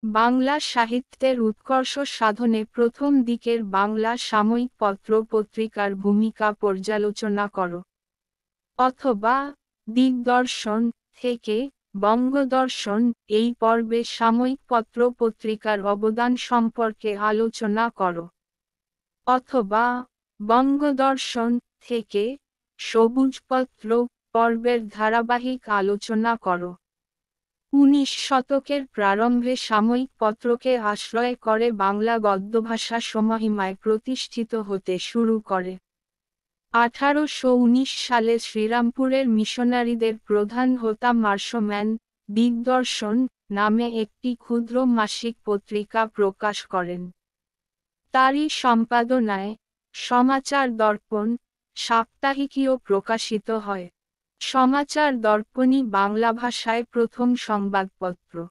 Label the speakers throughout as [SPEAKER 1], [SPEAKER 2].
[SPEAKER 1] বাংলা সাহিত্যের উৎকর্ষ সাধনে প্রথম দিকের বাংলা সাময়িক পত্র পত্রিকার ভূমিকা পর্যালোচনা করো। অথবা দিগদর্শন থেকে বঙ্গদর্শন এই পর্বে সাময়িক পত্র পত্রিকার অবদান সম্পর্কে আলোচনা করো। অথবা বঙ্গদর্শন থেকে সবুজপত্র পর্বের ধারাবাহিক আলোচনা করো। 19 শতকের প্রারম্ভে সাময়িক পত্রকে আশ্রয় করে বাংলা গদ্যভাষা সমহিমায় প্রতিষ্ঠিত হতে শুরু করে। 1819 সালে শ্রীরামপুরের মিশনারিদের প্রধান হোতা মার্শম্যান দিগদর্শন নামে একটি ক্ষুদ্র মাসিক পত্রিকা প্রকাশ করেন। তারই সম্পাদনায় সমাচার দর্পণ সাপ্তাহিকীও প্রকাশিত হয়। সমাচার দর্পণই বাংলা ভাষায় প্রথম সংবাদপত্র।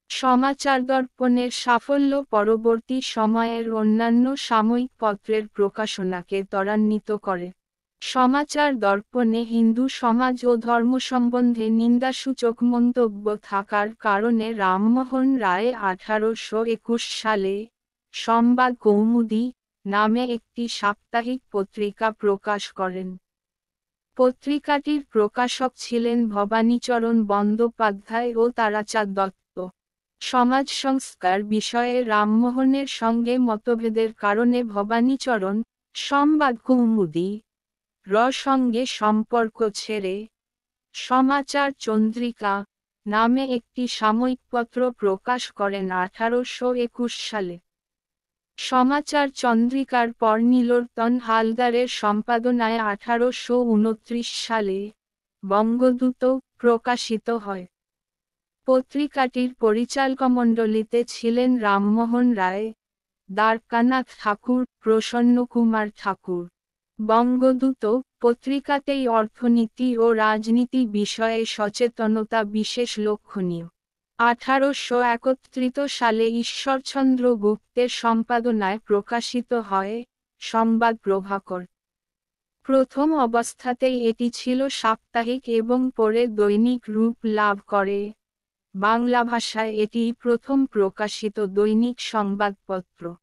[SPEAKER 1] সমাচার দর্পণের সাফল্য পরবর্তী সময়ের অন্যান্য সাময়িক পত্রের প্রকাশনাকে ত্বরান্বিত করে। সমাচার দর্পণে হিন্দু সমাজ ও ধর্ম সম্বন্ধে নিন্দাসূচক মন্তব্য থাকার কারণে রামমোহন রায় 1821 সালে সংবাদ কৌমুদী নামে একটি সাপ্তাহিক পত্রিকা প্রকাশ করেন। পত্রিকাটির প্রকাশক ছিলেন ভবানীচরণ বন্দ্যোপাধ্যায় ও তারাচাঁদ দত্ত। সমাজ সংস্কার বিষয়ে রামমোহনের সঙ্গে মতভেদের কারণে ভবানীচরণ সংবাদ কৌমুদী সঙ্গে সম্পর্ক ছেড়ে সমাচার চন্দ্রিকা নামে একটি সাময়িকপত্র প্রকাশ করেন 1821 সালে। সমাচার চন্দ্রিকার পর নীলোত্তম হালদারের সম্পাদনায় 1829 সালে বঙ্গদূত প্রকাশিত হয়। পত্রিকাটির পরিচালকমণ্ডলীতে ছিলেন রামমোহন রায়, দ্বারকানাথ ঠাকুর, প্রসন্নকুমার ঠাকুর। বঙ্গদূত পত্রিকাতেই অর্থনীতি ও রাজনীতি বিষয়ে সচেতনতা বিশেষ লক্ষণীয়। 1831 সালে ঈশ্বরচন্দ্র গুপ্তের সম্পাদনায় প্রকাশিত হয় সংবাদ প্রভাকর। প্রথম অবস্থাতেই এটি ছিল সাপ্তাহিক এবং পরে দৈনিক রূপ লাভ করে। বাংলা ভাষায় এটি প্রথম প্রকাশিত দৈনিক সংবাদপত্র।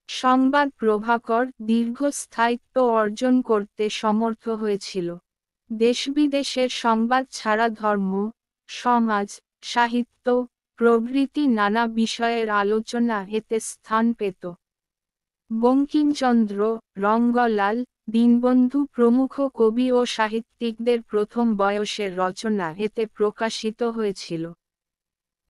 [SPEAKER 1] সংবাদ প্রভাকর দীর্ঘস্থায়িত্ব অর্জন করতে সমর্থ হয়েছিল। দেশবিদেশের সংবাদ ছাড়া ধর্ম, সমাজ, সাহিত্য প্রভৃতি নানা বিষয়ের আলোচনা এতে স্থান পেত। বঙ্কিমচন্দ্র, রঙ্গলাল, দীনবন্ধু প্রমুখ কবি ও সাহিত্যিকদের প্রথম বয়সের রচনা এতে প্রকাশিত হয়েছিল।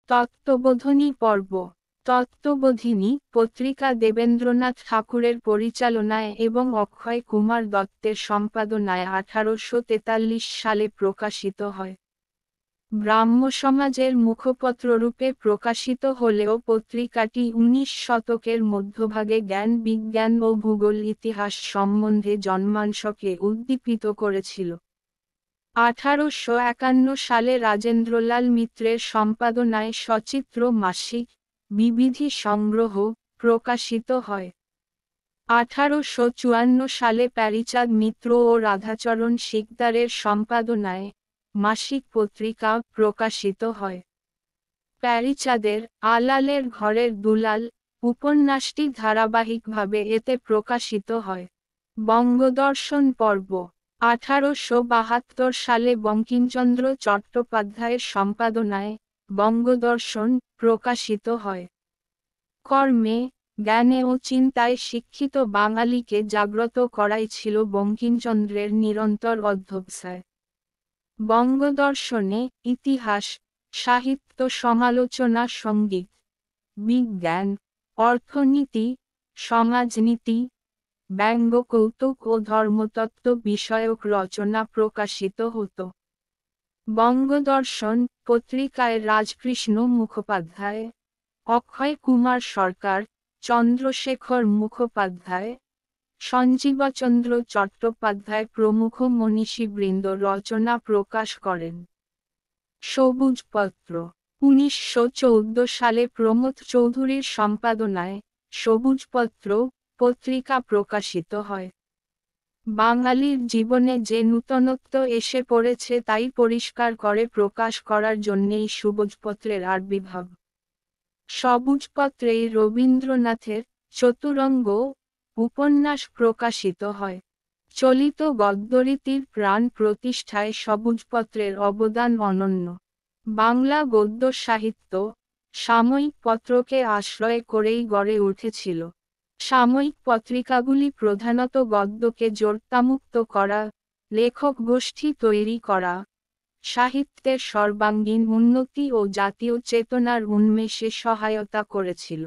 [SPEAKER 1] তত্ত্ববোধিনী পর্ব। তত্ত্ববোধিনী পত্রিকা দেবেন্দ্রনাথ ঠাকুরের পরিচালনায় এবং অক্ষয় কুমার দত্তের সম্পাদনায় 1843 সালে প্রকাশিত হয়। ব্রাহ্ম সমাজের মুখপত্ররূপে প্রকাশিত হলেও পত্রিকাটি 19 শতকের মধ্যভাগে জ্ঞান বিজ্ঞান ও ভূগোল ইতিহাস সম্বন্ধে জনমানসকে উদ্দীপিত করেছিল। 1851 সালে রাজেন্দ্রলাল মিত্রের সম্পাদনায় সচিত্র মাসিক বিবিধি সংগ্রহ প্রকাশিত হয়। 1854 সালে প্যারীচাঁদ মিত্র ও রাধাচরণ শিকদারের সম্পাদনায় মাসিক পত্রিকা প্রকাশিত হয়। প্যারীচাঁদের আলালের ঘরের দুলাল উপন্যাসটি ধারাবাহিকভাবে এতে প্রকাশিত হয়। বঙ্গদর্শন পর্ব। 1872 সালে বঙ্কিমচন্দ্র চট্টোপাধ্যায়ের সম্পাদনায় বঙ্গদর্শন প্রকাশিত হয়। কর্মে, জ্ঞানে ও চিন্তায় শিক্ষিত বাঙালিকে জাগ্রত করাই ছিল বঙ্কিমচন্দ্রের নিরন্তর অধ্যবসায়। বঙ্গদর্শনে ইতিহাস, সাহিত্য সমালোচনা, সঙ্গীত, বিজ্ঞান, অর্থনীতি, সমাজনীতি, ব্যঙ্গ, কৌতুক ও ধর্মতত্ত্ব বিষয়ক রচনা প্রকাশিত হতো। বঙ্গদর্শন পত্রিকায় রাজকৃষ্ণ মুখোপাধ্যায়, অক্ষয় কুমার সরকার, চন্দ্রশেখর মুখোপাধ্যায়, সঞ্জীবচন্দ্র চট্টোপাধ্যায় প্রমুখ মনীষীবৃন্দ রচনা প্রকাশ করেন। সবুজপত্র। 1914 সালে প্রমোদ চৌধুরীর সম্পাদনায় সবুজপত্র পত্রিকা প্রকাশিত হয়। বাঙালির জীবনে যে নূতনত্ব এসে পড়েছে তাই পরিষ্কার করে প্রকাশ করার জন্যেই সবুজপত্রের আবির্ভাব। সবুজপত্রেই রবীন্দ্রনাথের চতুরঙ্গ উপন্যাস প্রকাশিত হয়। চলিত গদ্যরীতির প্রাণ প্রতিষ্ঠায় সবুজপত্রের অবদান অনন্য। বাংলা গদ্য সাহিত্য সাময়িক পত্রকে আশ্রয় করেই গড়ে উঠেছিল। সাময়িক পত্রিকাগুলি প্রধানত গদ্যকে জোরতামুক্ত করা, লেখক গোষ্ঠী তৈরি করা, সাহিত্যের সর্বাঙ্গীন উন্নতি ও জাতীয় চেতনার উন্মেষে সহায়তা করেছিল।